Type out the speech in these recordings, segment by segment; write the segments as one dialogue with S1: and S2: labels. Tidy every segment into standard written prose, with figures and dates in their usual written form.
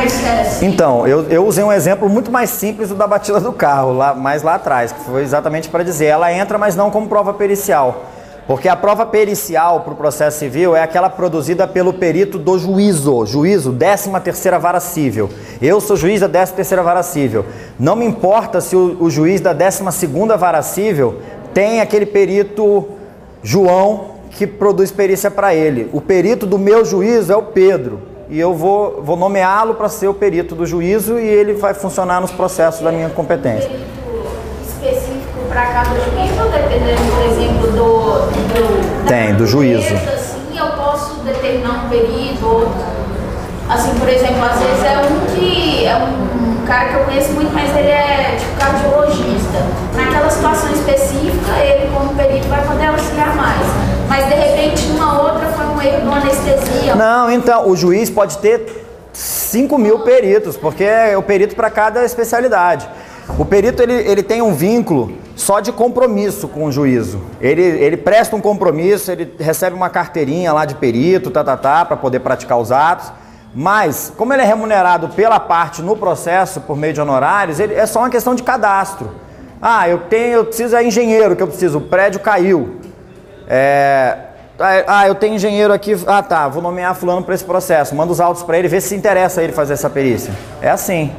S1: Mas era assim.
S2: Então, eu usei um exemplo muito mais simples do da batida do carro, mais lá atrás, que foi exatamente para dizer, ela entra, mas não como prova pericial. Porque a prova pericial para o processo civil é aquela produzida pelo perito do juízo, 13ª Vara Civil. Eu sou juiz da 13ª Vara Civil. Não me importa se o juiz da 12ª Vara Civil tem aquele perito João que produz perícia para ele. O perito do meu juízo é o Pedro. E eu vou nomeá-lo para ser o perito do juízo e ele vai funcionar nos processos da minha competência.
S1: Específico para cada juiz ou dependendo, por exemplo,
S2: do juízo.
S1: Assim, eu posso determinar um perito, outro. Assim, por exemplo, às vezes é um cara que eu conheço muito, mas ele é tipo cardiologista. Naquela situação específica, ele como perito vai poder auxiliar mais. Mas de repente, numa outra foi um erro de uma anestesia.
S2: Não, então, o juiz pode ter 5.000 peritos, porque é o perito para cada especialidade. O perito ele tem um vínculo só de compromisso com o juízo. Ele presta um compromisso, ele recebe uma carteirinha lá de perito, para poder praticar os atos. Mas, como ele é remunerado pela parte no processo, por meio de honorários, é só uma questão de cadastro. Ah, eu preciso, é engenheiro que eu preciso, o prédio caiu. Eu tenho engenheiro aqui, vou nomear fulano para esse processo, manda os autos para ele, vê se interessa ele fazer essa perícia. É assim.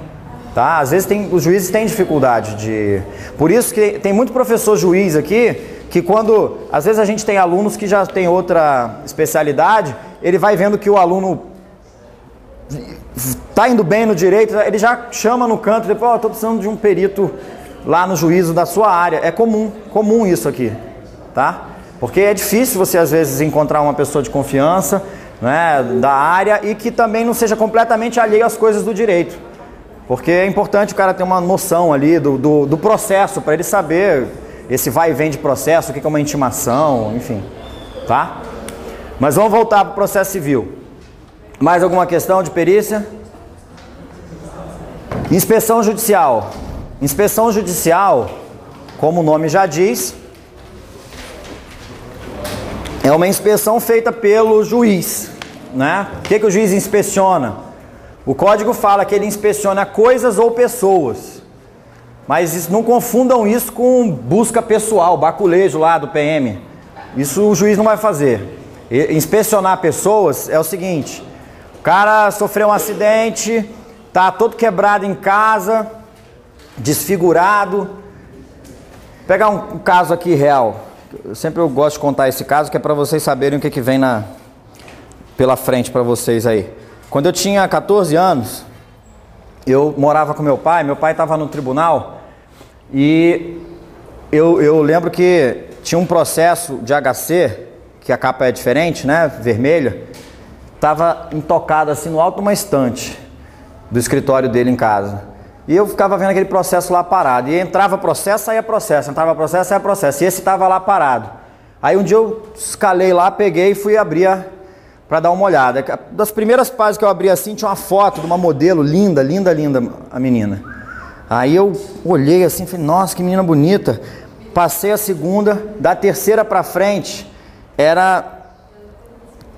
S2: Tá? Às vezes os juízes têm dificuldade de... Por isso que tem muito professor juiz aqui, que quando... Às vezes a gente tem alunos que já tem outra especialidade, ele vai vendo que o aluno tá indo bem no direito, ele já chama no canto, depois, estou precisando de um perito lá no juízo da sua área. É comum isso aqui, tá? Porque é difícil você às vezes encontrar uma pessoa de confiança, né, da área e que também não seja completamente alheio às coisas do direito. Porque é importante o cara ter uma noção ali do processo, para ele saber esse vai e vem de processo, o que é uma intimação, enfim, tá? Mas vamos voltar para o processo civil. Mais alguma questão de perícia? Inspeção judicial. Inspeção judicial, como o nome já diz, é uma inspeção feita pelo juiz, né? O que o juiz inspeciona? O código fala que ele inspeciona coisas ou pessoas, mas não confundam isso com busca pessoal, baculejo lá do PM. Isso o juiz não vai fazer. Inspecionar pessoas é o seguinte: o cara sofreu um acidente, tá todo quebrado em casa, desfigurado. Vou pegar um caso aqui real. Eu gosto de contar esse caso, que é para vocês saberem o que vem pela frente para vocês aí. Quando eu tinha 14 anos, eu morava com meu pai estava no tribunal e eu lembro que tinha um processo de HC, que a capa é diferente, né, vermelha, estava intocado assim no alto de uma estante do escritório dele em casa. E eu ficava vendo aquele processo lá parado, e entrava processo, saía processo, entrava processo, saía processo, e esse estava lá parado. Aí um dia eu escalei lá, peguei e fui abrir para dar uma olhada. Das primeiras páginas que eu abri assim, tinha uma foto de uma modelo linda, linda, linda, a menina. Aí eu olhei assim, falei, nossa, que menina bonita. Passei a segunda, da terceira para frente, era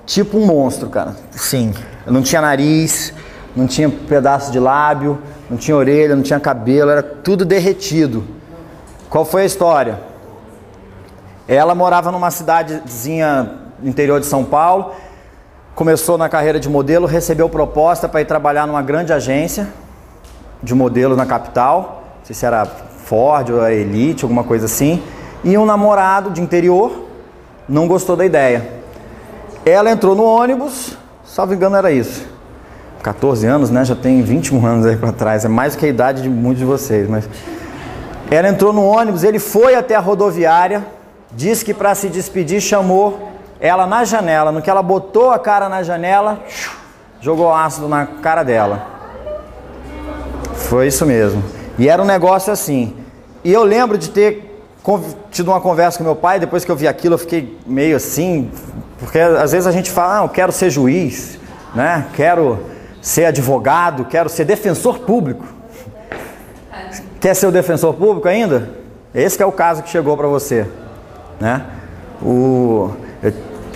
S2: tipo um monstro, cara. Sim, não tinha nariz, não tinha pedaço de lábio, não tinha orelha, não tinha cabelo, era tudo derretido. Qual foi a história? Ela morava numa cidadezinha no interior de São Paulo, começou na carreira de modelo, recebeu proposta para ir trabalhar numa grande agência de modelos na capital, não sei se era Ford ou a Elite, alguma coisa assim, e um namorado de interior não gostou da ideia. Ela entrou no ônibus, salvo engano era isso, 14 anos, né? Já tem 21 anos aí para trás, é mais do que a idade de muitos de vocês, mas... Ela entrou no ônibus, ele foi até a rodoviária, disse que para se despedir chamou ela na janela. No que ela botou a cara na janela, jogou ácido na cara dela. Foi isso mesmo. E era um negócio assim. E eu lembro de ter tido uma conversa com meu pai, depois que eu vi aquilo eu fiquei meio assim, porque às vezes a gente fala, eu quero ser juiz, né? Quero ser advogado, quero ser defensor público. Quer ser o defensor público ainda? Esse que é o caso que chegou para você, né?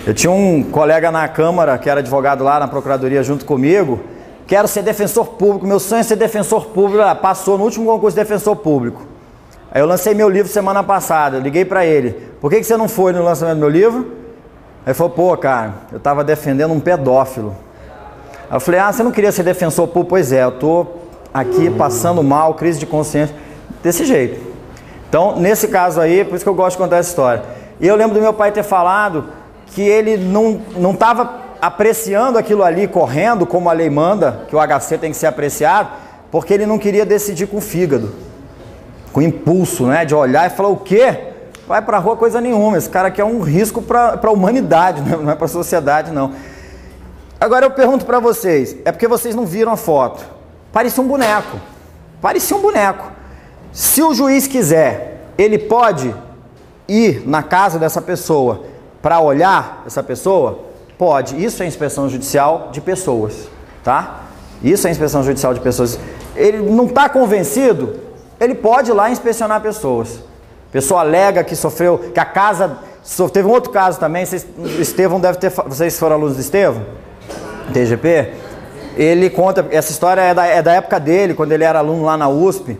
S2: Eu tinha um colega na Câmara que era advogado lá na Procuradoria junto comigo, quero ser defensor público, meu sonho é ser defensor público. Passou no último concurso de defensor público. Aí eu lancei meu livro semana passada, eu liguei pra ele, por que você não foi no lançamento do meu livro? Aí ele falou, pô, cara, eu tava defendendo um pedófilo. Aí eu falei, você não queria ser defensor público? Pois é, eu tô aqui passando mal, crise de consciência, desse jeito. Então, nesse caso aí, por isso que eu gosto de contar essa história. E eu lembro do meu pai ter falado que ele não estava apreciando aquilo ali, correndo, como a lei manda, que o HC tem que ser apreciado, porque ele não queria decidir com o fígado, com impulso, né, de olhar e falar, o quê? Vai pra rua coisa nenhuma, esse cara aqui é um risco para a humanidade, não é para a sociedade, não. Agora eu pergunto para vocês, é porque vocês não viram a foto, parecia um boneco, Se o juiz quiser, ele pode ir na casa dessa pessoa para olhar essa pessoa? Pode. Isso é inspeção judicial de pessoas, tá? Isso é inspeção judicial de pessoas. Ele não está convencido, ele pode ir lá inspecionar pessoas. A pessoa alega que sofreu, que a casa... Teve um outro caso também, Estevão deve ter... Vocês foram alunos do Estevão? TGP? Ele conta, essa história é da época dele, quando ele era aluno lá na USP.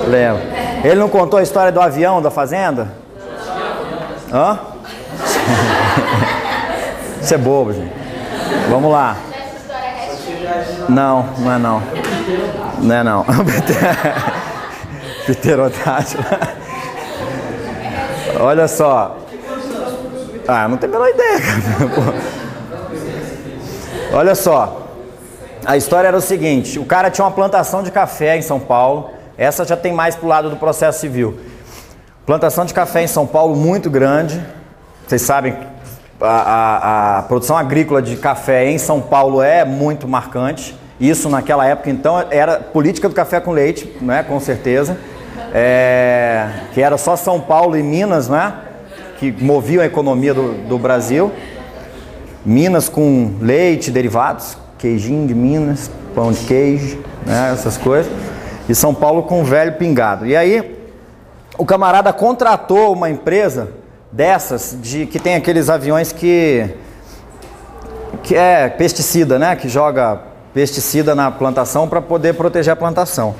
S2: Lembro. Ele não contou a história do avião da fazenda? Hã? Isso é bobo, gente. Vamos lá. Não é não. Não é não. Pterodátilo. Olha só. Não tenho a menor ideia, cara. Olha só. A história era o seguinte, o cara tinha uma plantação de café em São Paulo, essa já tem mais pro lado do processo civil. Plantação de café em São Paulo muito grande, vocês sabem, a produção agrícola de café em São Paulo é muito marcante, isso naquela época então era política do café com leite, né, com certeza, que era só São Paulo e Minas, né, que moviam a economia do Brasil, Minas com leite, derivados, queijinho de Minas, pão de queijo, né, essas coisas. E São Paulo com velho pingado. E aí, o camarada contratou uma empresa dessas, que tem aqueles aviões que é pesticida, né? Que joga pesticida na plantação para poder proteger a plantação.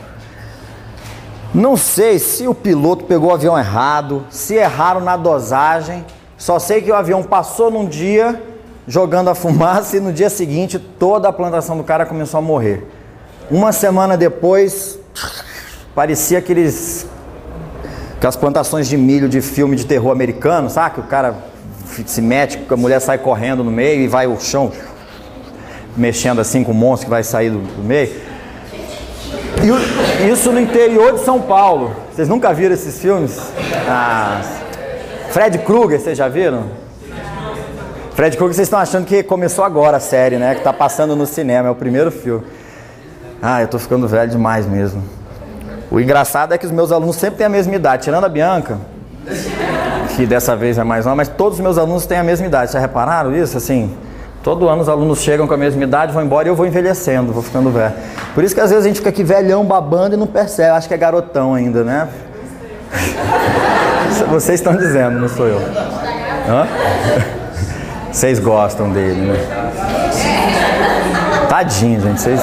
S2: Não sei se o piloto pegou o avião errado, se erraram na dosagem. Só sei que o avião passou num dia jogando a fumaça e no dia seguinte toda a plantação do cara começou a morrer. Uma semana depois, parecia aquelas plantações de milho de filme de terror americano, sabe? Que o cara se mete, a mulher sai correndo no meio e vai o chão mexendo assim com o monstro que vai sair do meio. E isso no interior de São Paulo. Vocês nunca viram esses filmes? Fred Krueger, vocês já viram? Fred Krueger, vocês estão achando que começou agora a série, né? Que tá passando no cinema, é o primeiro filme. Eu tô ficando velho demais mesmo. O engraçado é que os meus alunos sempre têm a mesma idade, tirando a Bianca, que dessa vez é mais nova, mas todos os meus alunos têm a mesma idade. Já repararam isso? Assim, todo ano os alunos chegam com a mesma idade, vão embora e eu vou envelhecendo, vou ficando velho. Por isso que às vezes a gente fica aqui velhão, babando e não percebe, acho que é garotão ainda, né? Vocês estão dizendo, não sou eu. Hã? Vocês gostam dele, né? Tadinho, gente, vocês...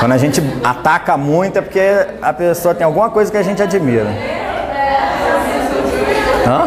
S2: Quando a gente ataca muito é porque a pessoa tem alguma coisa que a gente admira. Hã?